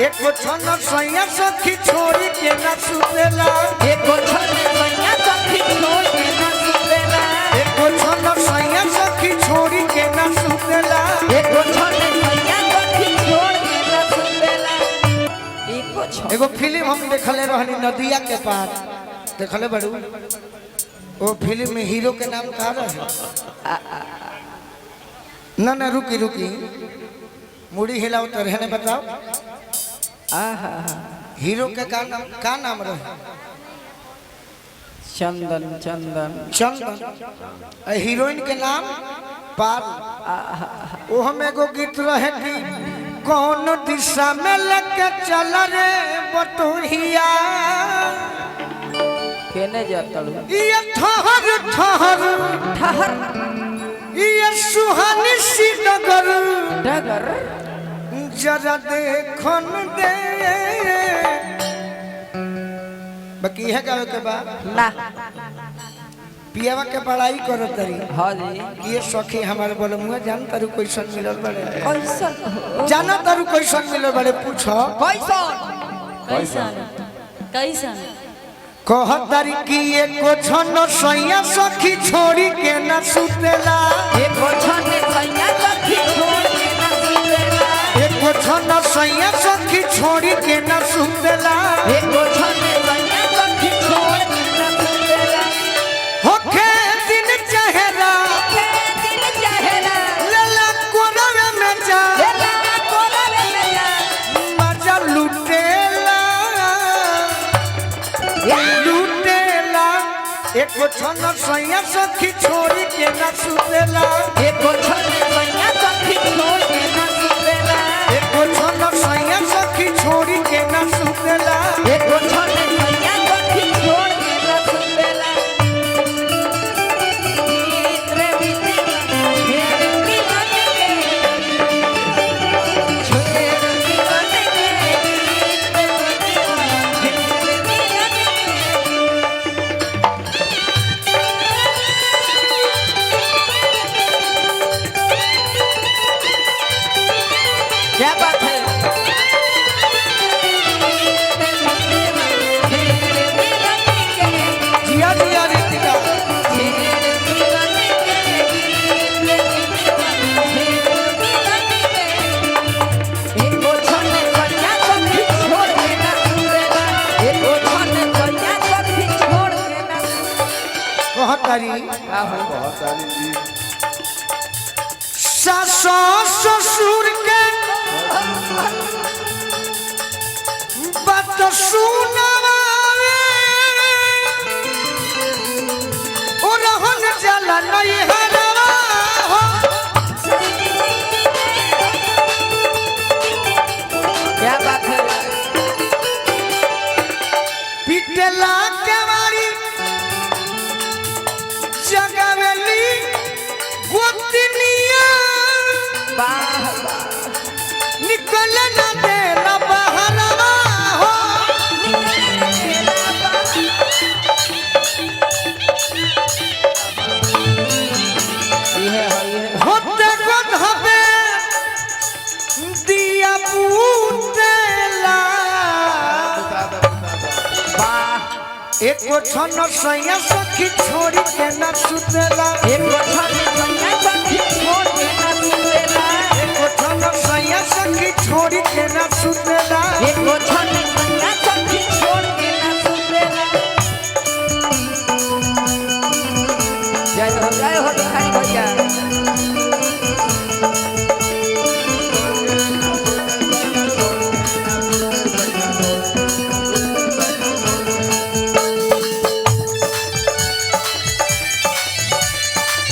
एक छन सैया सखी छोड़ी के ना सुतेला एक छन सैया सखी छोड़ी के ना सुतेला एक छन सैया सखी छोड़ी के ना सुतेला एक छन सैया सखी छोड़ी के ना सुतेला एगो फिल्म हम देखले रहनी नदिया के पार देखले बड़ू वो फिल्म में हीरो के नाम का रहे ना ना रुकी रुकी मुड़ी हिलाओ तो रहने बताओ हीरो के का नाम रहे चंदन चंदन चंदन हीरोइन के नाम पार वो हम एगो गीत रहे कि कौन दिशा में लेके चल रे बटोहिया केने जाता ये ठहर ठहर ठहर ये सुहानी सी डगर डगर जरा देखन दे बाकी है गावे के बाद ना पियावा के पढ़ाई करो तरी हां जी ये सखी हमारे बोले मुझे जान तारू क्वेश्चन मिलल बड़े कैसन जाना तारू क्वेश्चन मिलल बड़े पूछो कैसन कैसन कैसन कहतारी कि एको छन सैया सखी छोड़ी के न सुतेला एक छन सैया सखी छोड़ी के ना सुतेला एको छन सैया सखी छोड़ी के न सुतेला एक छन सैया सखी छोड़ी के ना सुतेला होखे दिन चेहरा के दिन चेहरा लला कोरवे में जा लेला कोरवे में जा मजा लुटेला लुटेला एको छन सैया सखी छोड़ी के न सुतेला एक छन सैया सखी छोड़ी के ना सुतेला एको छन सैया सखी छोड़ी के न सुतेला एक छन सैया सखी छोड़ी के ना सुतेला रे बीते मेरे दीवाने के छोटे दीवाने के क्या बात है जिया जिया रीतिका कहतारी सास ससुर के बात सुनावे ओ रहन जाला नहीं हरवा हो क्या बात है पिटला के मारी जगवेली गोतनिया निकल न देला बहरवा हो होते को धबे दिया पूतेला एको छन सैया सखी छोड़ी के न सुतेला एको छन सैया सखी छोड़ी के न सुतेला जय हो दिखाई भैया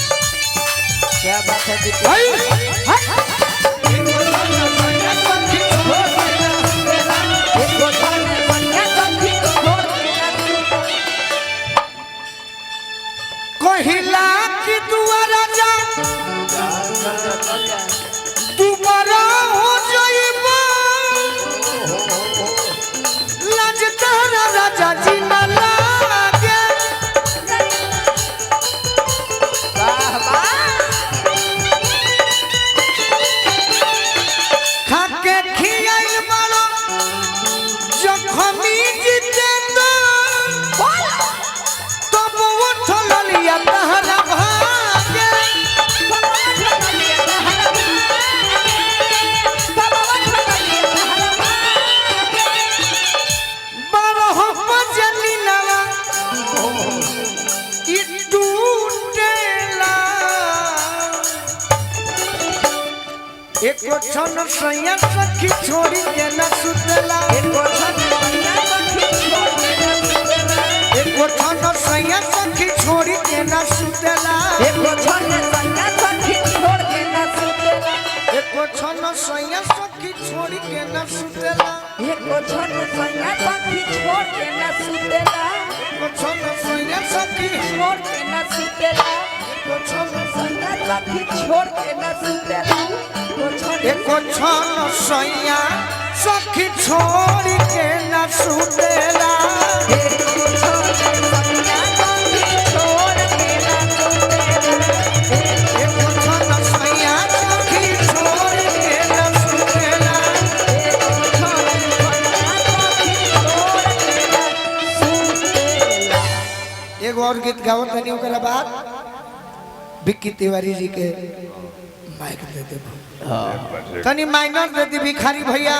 क्या बात है एको छन सैया सखी छोड़ी के न छन सैया सखी छोड़ी के न सुतेला एको छन सैया सखी छोड़ के न सुतेला एको छन सैया सखी छोड़ी के न सुतेला एको छन सैया सखी छोड़ के न सुतेला एको छन सैया सखी छोड़ी के न सुतेला एको छन सैया सखी छोड़ के न सुतेला एको छन सैया सखी छोड़ के न सुतेला एको छन सैया सखी छोड़ के न सुतेला एको छन सैया सखी छोड़ी के न सुतेला एको छन सैया सखी छोड़ के न सुतेला एको छन सैया सखी छोड़ी के न सुतेला एको छन सैया सखी छोड़ के न सुतेला एगो और गीत गाओ तनी ओकरा बाद विक्की तिवारी जी के माइक दे देबो तनी माइनर दे दी भिखारी भैया